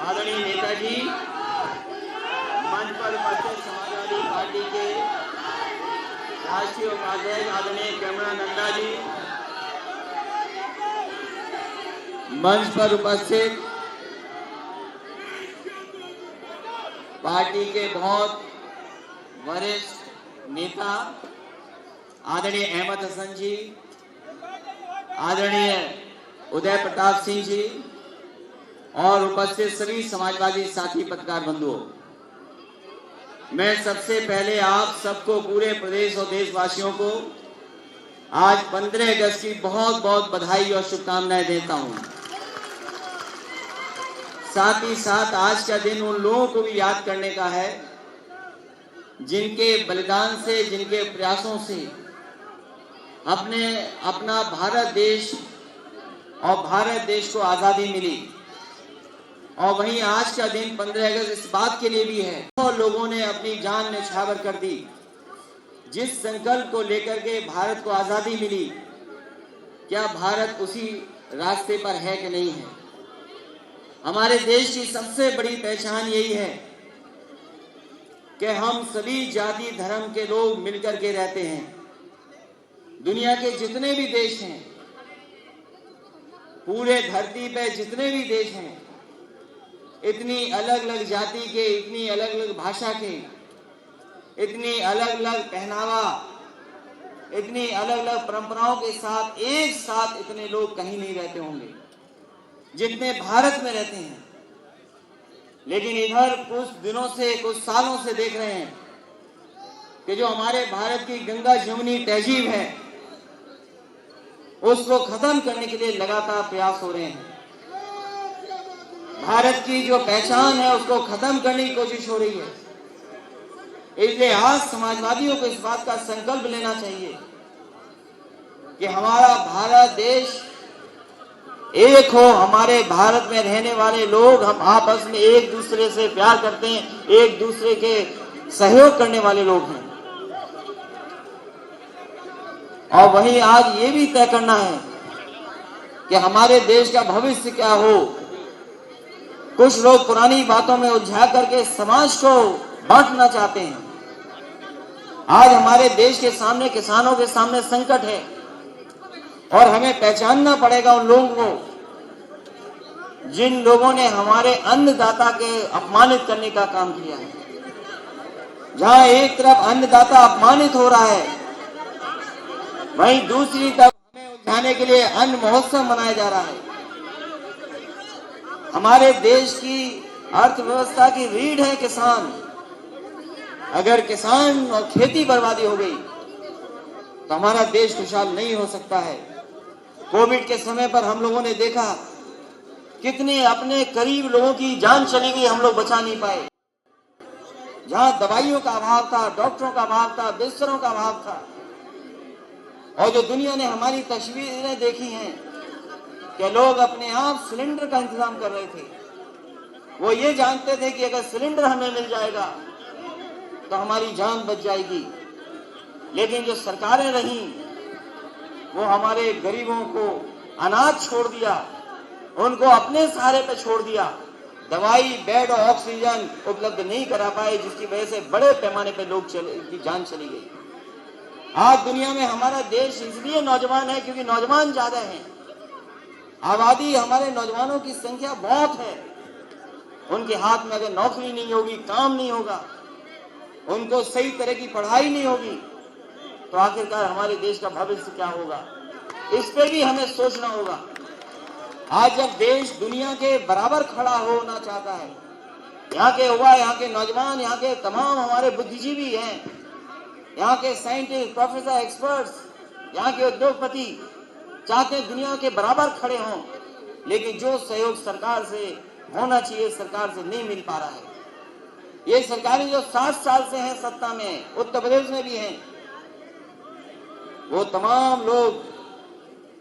आदरणीय नेताजी, मंच पर उपस्थित समाजवादी पार्टी के राष्ट्रीय उपाध्यक्ष आदरणीय कमला नंदा जी, मंच पर उपस्थित पार्टी के बहुत वरिष्ठ नेता आदरणीय अहमद हसन जी, आदरणीय उदय प्रताप सिंह जी और उपस्थित सभी समाजवादी साथी पत्रकार बंधुओं, मैं सबसे पहले आप सबको, पूरे प्रदेश और देशवासियों को आज 15 अगस्त की बहुत बहुत बधाई और शुभकामनाएं देता हूं। साथ ही साथ आज का दिन उन लोगों को भी याद करने का है जिनके बलिदान से, जिनके प्रयासों से अपना भारत देश और भारत देश को आजादी मिली। और वहीं आज का दिन 15 अगस्त इस बात के लिए भी है, और लोगों ने अपनी जान न्यौछावर कर दी। जिस संकल्प को लेकर के भारत को आजादी मिली, क्या भारत उसी रास्ते पर है कि नहीं है? हमारे देश की सबसे बड़ी पहचान यही है कि हम सभी जाति धर्म के लोग मिलकर के रहते हैं। दुनिया के जितने भी देश हैं, पूरे धरती पे जितने भी देश हैं, इतनी अलग अलग जाति के, इतनी अलग अलग भाषा के, इतनी अलग अलग पहनावा, इतनी अलग अलग परंपराओं के साथ एक साथ इतने लोग कहीं नहीं रहते होंगे जितने भारत में रहते हैं। लेकिन इधर कुछ दिनों से, कुछ सालों से देख रहे हैं कि जो हमारे भारत की गंगा जमुनी तहजीब है, उसको खत्म करने के लिए लगातार प्रयास हो रहे हैं। भारत की जो पहचान है उसको खत्म करने की कोशिश हो रही है। इसलिए आज समाजवादियों को इस बात का संकल्प लेना चाहिए कि हमारा भारत देश एक हो। हमारे भारत में रहने वाले लोग हम आपस में एक दूसरे से प्यार करते हैं, एक दूसरे के सहयोग करने वाले लोग हैं। और वहीं आज ये भी तय करना है कि हमारे देश का भविष्य क्या हो। कुछ लोग पुरानी बातों में उलझा करके समाज को बांटना चाहते हैं। आज हमारे देश के सामने, किसानों के सामने संकट है और हमें पहचानना पड़ेगा उन लोगों को जिन लोगों ने हमारे अन्नदाता के अपमानित करने का काम किया है। जहां एक तरफ अन्नदाता अपमानित हो रहा है, वहीं दूसरी तरफ हमें उलझाने के लिए अन्न महोत्सव मनाया जा रहा है। हमारे देश की अर्थव्यवस्था की रीढ़ है किसान। अगर किसान और खेती बर्बादी हो गई तो हमारा देश खुशहाल नहीं हो सकता है। कोविड के समय पर हम लोगों ने देखा कितने अपने करीब लोगों की जान चली गई, हम लोग बचा नहीं पाए। जहां दवाइयों का अभाव था, डॉक्टरों का अभाव था, बिस्तरों का अभाव था। और जो दुनिया ने हमारी तस्वीरें देखी हैं कि लोग अपने आप सिलेंडर का इंतजाम कर रहे थे। वो ये जानते थे कि अगर सिलेंडर हमें मिल जाएगा तो हमारी जान बच जाएगी। लेकिन जो सरकारें रहीं, वो हमारे गरीबों को अनाज छोड़ दिया, उनको अपने सहारे पे छोड़ दिया। दवाई, बेड और ऑक्सीजन उपलब्ध नहीं करा पाए, जिसकी वजह से बड़े पैमाने पे लोग की जान चली गई। आज दुनिया में हमारा देश इसलिए नौजवान है क्योंकि नौजवान ज्यादा हैं। आबादी, हमारे नौजवानों की संख्या बहुत है। उनके हाथ में अगर नौकरी नहीं होगी, काम नहीं होगा, उनको सही तरह की पढ़ाई नहीं होगी, तो आखिरकार हमारे देश का भविष्य क्या होगा? इस पे भी हमें सोचना होगा। आज जब देश दुनिया के बराबर खड़ा होना चाहता है, यहाँ के युवा, यहाँ के नौजवान, यहाँ के तमाम हमारे बुद्धिजीवी हैं, यहाँ के साइंटिस्ट, प्रोफेसर, एक्सपर्ट्स, यहाँ के उद्योगपति चाहते हैं दुनिया के बराबर खड़े हों, लेकिन जो सहयोग सरकार से होना चाहिए, सरकार से नहीं मिल पा रहा है। ये सरकारें जो 7 साल से हैं सत्ता में, उत्तर प्रदेश में भी हैं, वो तमाम लोग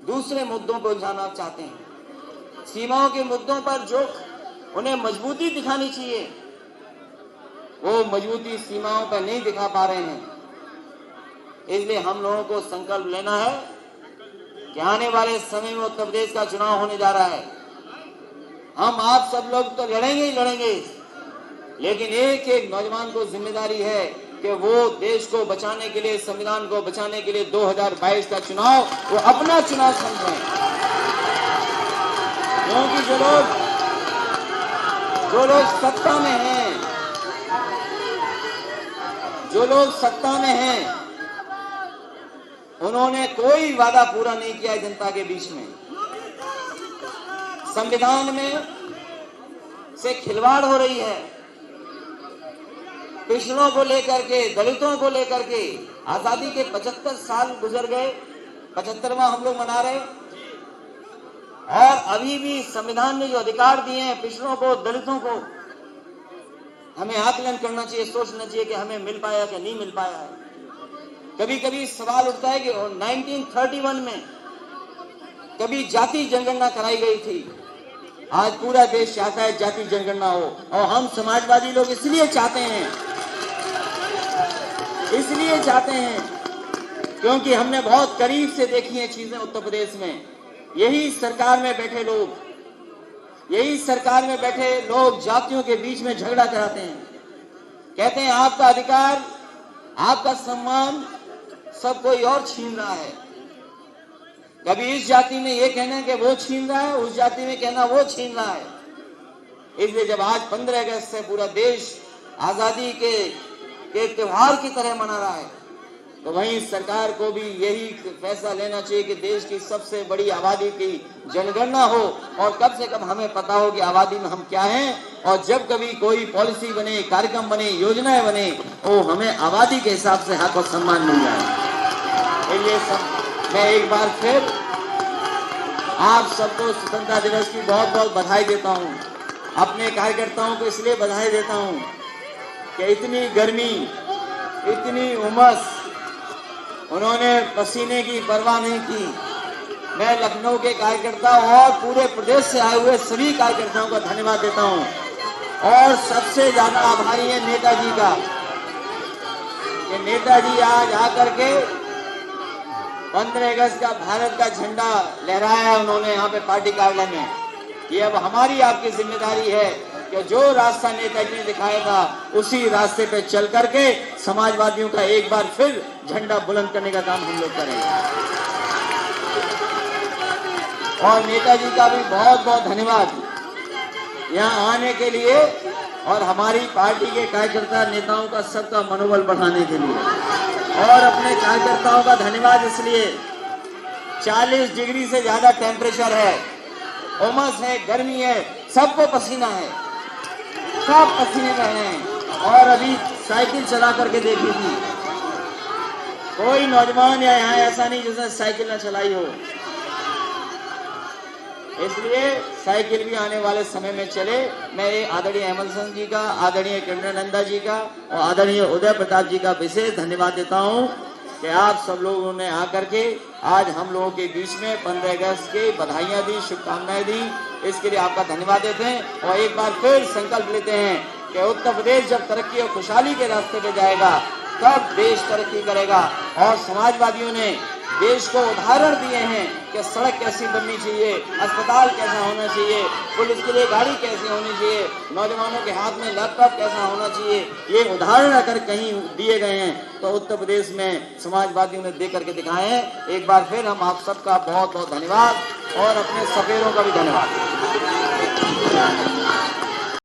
दूसरे मुद्दों पर उलझाना चाहते हैं। सीमाओं के मुद्दों पर जो उन्हें मजबूती दिखानी चाहिए, वो मजबूती सीमाओं पर नहीं दिखा पा रहे हैं। इसलिए हम लोगों को संकल्प लेना है कि आने वाले समय में उत्तर प्रदेश का चुनाव होने जा रहा है। हम आप सब लोग तो लड़ेंगे ही लड़ेंगे, लेकिन एक एक नौजवान को जिम्मेदारी है कि वो देश को बचाने के लिए, संविधान को बचाने के लिए 2022 का चुनाव वो अपना चुनाव समझें। क्योंकि जो लोग सत्ता में हैं, जो लोग सत्ता में हैं, उन्होंने कोई वादा पूरा नहीं किया जनता के बीच में। संविधान में से खिलवाड़ हो रही है, पिछड़ों को लेकर के, दलितों को लेकर के। आजादी के 75 साल गुजर गए, 75वां हम लोग मना रहे, और अभी भी संविधान ने जो अधिकार दिए हैं पिछड़ों को, दलितों को, हमें आकलन करना चाहिए, सोचना चाहिए कि हमें मिल पाया कि नहीं मिल पाया है। कभी कभी सवाल उठता है कि 1931 में कभी जाति जनगणना कराई गई थी। आज पूरा देश चाहता है जाति जनगणना हो, और हम समाजवादी लोग इसलिए चाहते हैं क्योंकि हमने बहुत करीब से देखी हैं चीजें उत्तर प्रदेश में। यही सरकार में बैठे लोग जातियों के बीच में झगड़ा कराते हैं, कहते हैं आपका अधिकार, आपका सम्मान सब कोई और छीन रहा है। कभी इस जाति में ये कहना कि वो छीन रहा है, उस जाति में कहना वो छीन रहा है। इसलिए जब आज 15 अगस्त से पूरा देश आजादी के त्योहार की तरह मना रहा है, तो वहीं सरकार को भी यही फैसला लेना चाहिए कि देश की सबसे बड़ी आबादी की जनगणना हो, और कम से कम हमें पता हो कि आबादी में हम क्या हैं, और जब कभी कोई पॉलिसी बने, कार्यक्रम बने, योजनाएं बने, वो हमें आबादी के हिसाब से हक और सम्मान मिल जाए। इसलिए मैं एक बार फिर आप सबको स्वतंत्रता दिवस की बहुत बहुत बधाई देता हूं। अपने कार्यकर्ताओं को इसलिए बधाई देता हूं कि इतनी गर्मी, इतनी उमस, उन्होंने पसीने की परवाह नहीं की। मैं लखनऊ के कार्यकर्ता और पूरे प्रदेश से आए हुए सभी कार्यकर्ताओं का धन्यवाद देता हूं, और सबसे ज्यादा आभारी है नेताजी का, कि नेताजी आज आकर के 15 अगस्त का भारत का झंडा लहराया उन्होंने यहाँ पे पार्टी कार्यालय में। ये अब हमारी आपकी जिम्मेदारी है कि जो रास्ता नेताजी ने दिखाया था उसी रास्ते पे चल करके समाजवादियों का एक बार फिर झंडा बुलंद करने का काम हम लोग करेंगे। और नेताजी का भी बहुत बहुत धन्यवाद यहाँ आने के लिए, और हमारी पार्टी के कार्यकर्ता नेताओं का सबका मनोबल बढ़ाने के लिए। और अपने कार्यकर्ताओं का धन्यवाद इसलिए, 40 डिग्री से ज्यादा टेम्परेचर है, उमस है, गर्मी है, सबको पसीना है, सब पसीने में हैं। और अभी साइकिल चला करके देखी थी, कोई नौजवान या यहाँ ऐसा नहीं जिसने साइकिल न चलाई हो। इसलिए साइकिल भी आने वाले समय में चले। मैं आदरणीय हेमंत सिंह जी का, आदरणीय किरण नंदा जी का और आदरणीय उदय प्रताप जी का विशेष धन्यवाद देता हूं कि आप सब लोगों ने आकर के आज हम लोगों के बीच में 15 अगस्त की बधाइयां दी, शुभकामनाएं दी। इसके लिए आपका धन्यवाद देते हैं, और एक बार फिर संकल्प लेते हैं कि उत्तर प्रदेश जब तरक्की और खुशहाली के रास्ते पे जाएगा तब देश तरक्की करेगा। और समाजवादियों ने देश को उदाहरण दिए हैं कि सड़क कैसी बननी चाहिए, अस्पताल कैसा होना चाहिए, पुलिस के लिए गाड़ी कैसी होनी चाहिए, नौजवानों के हाथ में लैपटॉप कैसा होना चाहिए। ये उदाहरण अगर कहीं दिए गए हैं तो उत्तर प्रदेश में समाजवादियों ने दे करके दिखाए हैं। एक बार फिर हम आप सबका बहुत बहुत धन्यवाद, और अपने सफेरों का भी धन्यवाद।